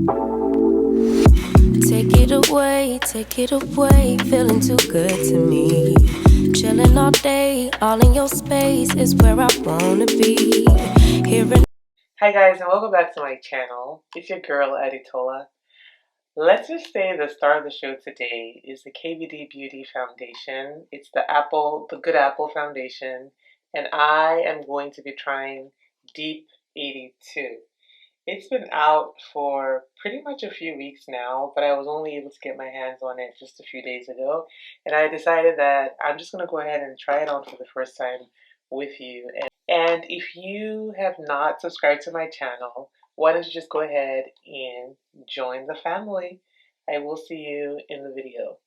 Take it away, feeling too good to me. Chilling all day, all in your space is where I wanna be. Hi guys, and welcome back to my channel. It's your girl Adetola. Let's just say the star of the show today is the KVD Beauty Foundation. It's the Good Apple Foundation, and I am going to be trying Deep 82. It's been out for pretty much a few weeks now, but I was only able to get my hands on it just a few days ago, and I decided that I'm just going to go ahead and try it on for the first time with you. And if you have not subscribed to my channel, why don't you just go ahead and join the family? I will see you in the video.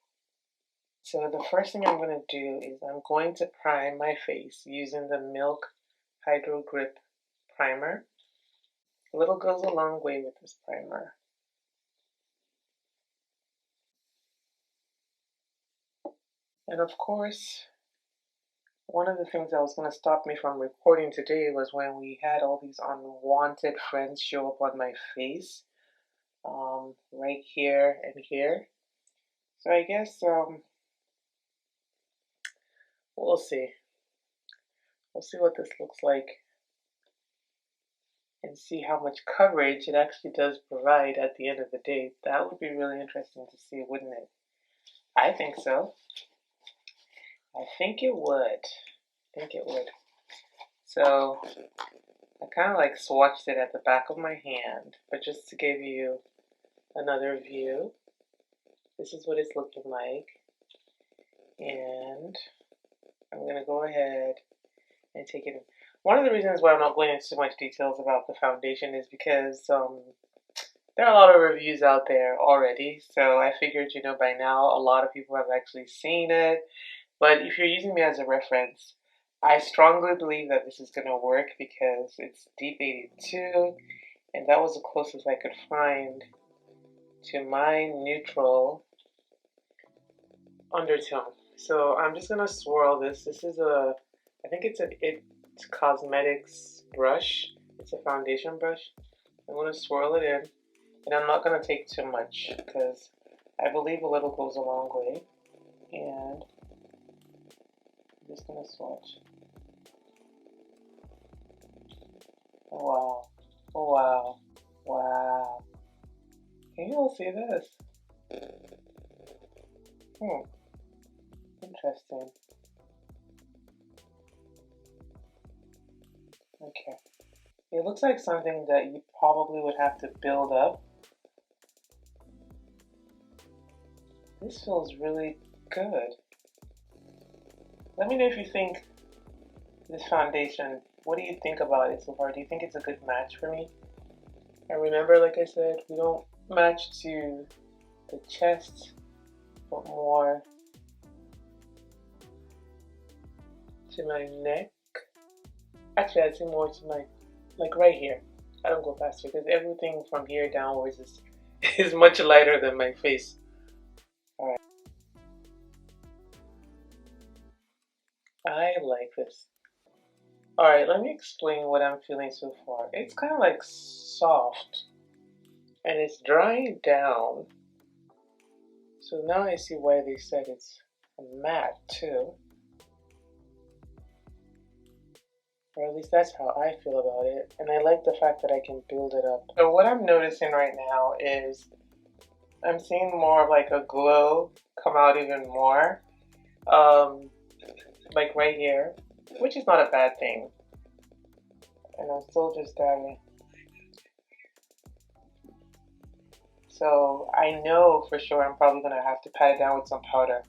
So the first thing I'm going to do is I'm going to prime my face using the Milk Hydro Grip Primer. A little goes a long way with this primer. And of course, one of the things that was going to stop me from recording today was when we had all these unwanted friends show up on my face, right here and here. So I guess we'll see. We'll see what this looks like and see how much coverage it actually does provide at the end of the day. That would be really interesting to see, wouldn't it? I think so. I think it would. So I kind of like swatched it at the back of my hand, but just to give you another view, this is what it's looking like. And I'm going to go ahead and take it in. One of the reasons why I'm not going into too much details about the foundation is because there are a lot of reviews out there already. So I figured, by now a lot of people have actually seen it. But if you're using me as a reference, I strongly believe that this is going to work because it's Deep 82, and that was the closest I could find to my neutral undertone. So I'm just going to swirl this. This is I think it's It Cosmetics brush. It's a foundation brush. I'm going to swirl it in, and I'm not going to take too much because I believe a little goes a long way. And I'm just going to swatch. Oh wow. Oh wow. Wow. Can you all see this? Interesting. Okay. It looks like something that you probably would have to build up. This feels really good. Let me know if you think this foundation, what do you think about it so far? Do you think it's a good match for me? And remember, like I said, we don't match to the chest, but more to my neck. Actually, I'd say more to my, like right here. I don't go past here because everything from here downwards is much lighter than my face. Alright. I like this. Alright, let me explain what I'm feeling so far. It's kind of like soft, and it's drying down. So now I see why they said it's matte too. Or at least that's how I feel about it. And I like the fact that I can build it up. So what I'm noticing right now is I'm seeing more of like a glow come out even more. Like right here, which is not a bad thing. And I'm still just dabbing. So I know for sure I'm probably gonna have to pat it down with some powder.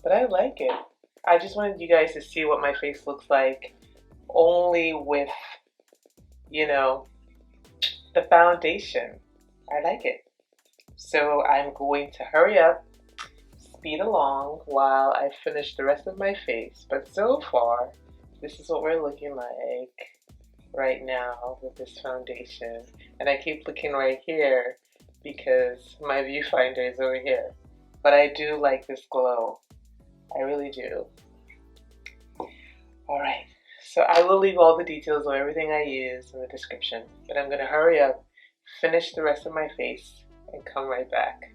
But I like it. I just wanted you guys to see what my face looks like only with, the foundation. I like it. So I'm going to hurry up, speed along while I finish the rest of my face. But so far, this is what we're looking like right now with this foundation. And I keep looking right here because my viewfinder is over here. But I do like this glow. I really do. Alright, so I will leave all the details of everything I use in the description, but I'm going to hurry up finish the rest of my face, and come right back.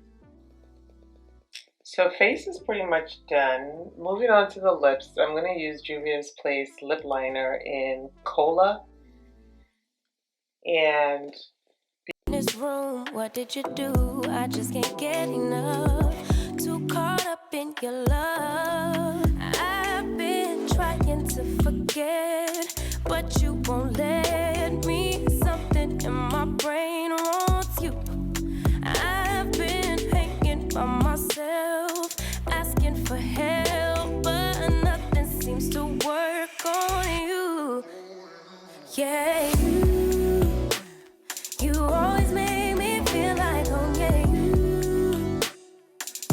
So face is pretty much done. Moving on to the lips, I'm going to use Juvia's Place lip liner in Cola. And in this room, what did you do? I just can't get enough. Too caught up in your love. I've been trying to forget, but you won't let me. Something in my brain wants you. I've been hanging by myself, asking for help, but nothing seems to work on you. Yeah, you always make me feel like home. Yeah,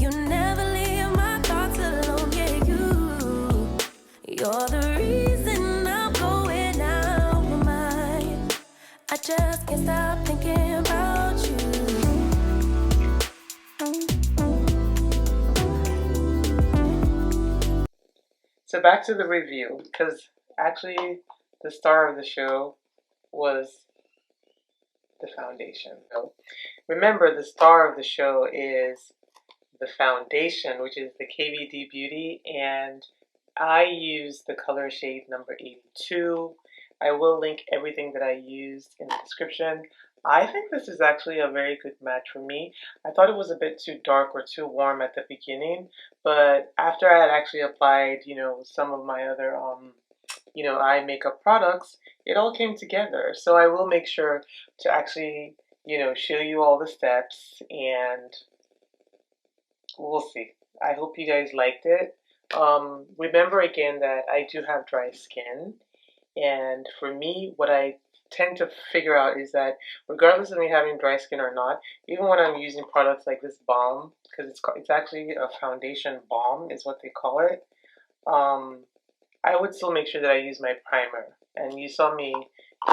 you never leave my thoughts alone. Yeah, you're the reason I'm going out my mind. I just can't stop thinking about you. so back to the review, because actually the star of the show was the foundation. So remember, the star of the show is the foundation, which is the KVD Beauty, and I use the color shade number 82. I will link everything that I used in the description. I think this is actually a very good match for me. I thought it was a bit too dark or too warm at the beginning, but after I had actually applied, some of my other, eye makeup products, it all came together. So I will make sure to actually, show you all the steps, and we'll see. I hope you guys liked it. Remember again that I do have dry skin, and for me, what I tend to figure out is that regardless of me having dry skin or not, even when I'm using products like this balm, because it's actually a foundation balm is what they call it, I would still make sure that I use my primer. And you saw me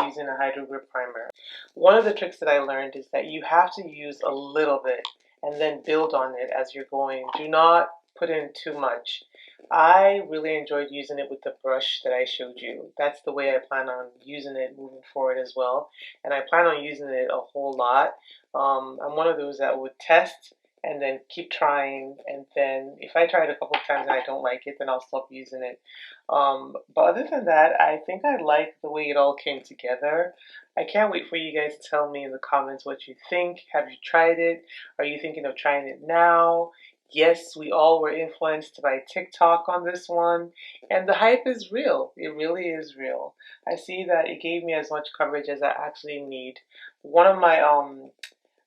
using a Hydro Grip primer. One of the tricks that I learned is that you have to use a little bit and then build on it as you're going. Do not put in too much. I really enjoyed using it with the brush that I showed you. That's the way I plan on using it moving forward as well. And I plan on using it a whole lot. I'm one of those that would test and then keep trying, and then if I try it a couple of times and I don't like it, then I'll stop using it. But other than that, I think I like the way it all came together. I can't wait for you guys to tell me in the comments what you think. Have you tried it? Are you thinking of trying it now? Yes, we all were influenced by TikTok on this one, and the hype is real. It really is real. I see that it gave me as much coverage as I actually need. One of my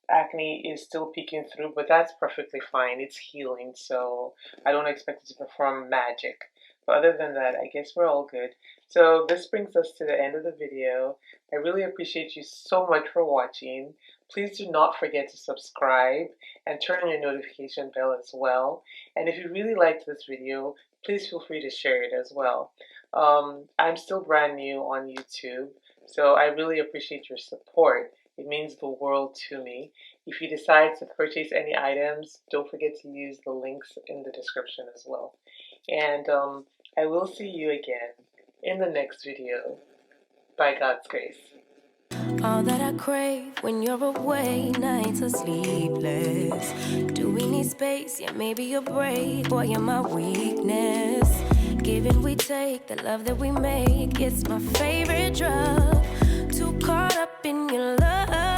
acne is still peeking through, but that's perfectly fine. It's healing, so I don't expect it to perform magic. But other than that, I guess we're all good. So this brings us to the end of the video. I really appreciate you so much for watching. Please do not forget to subscribe and turn on your notification bell as well. And if you really liked this video, please feel free to share it as well. I'm still brand new on YouTube, so I really appreciate your support. It means the world to me. If you decide to purchase any items, don't forget to use the links in the description as well. And I will see you again in the next video. By God's grace. All that I crave when you're away, nights are sleepless. Do we need space? Yeah, maybe a break. Boy, you're my weakness. Give and we take, the love that we make, it's my favorite drug. Too caught up in your love.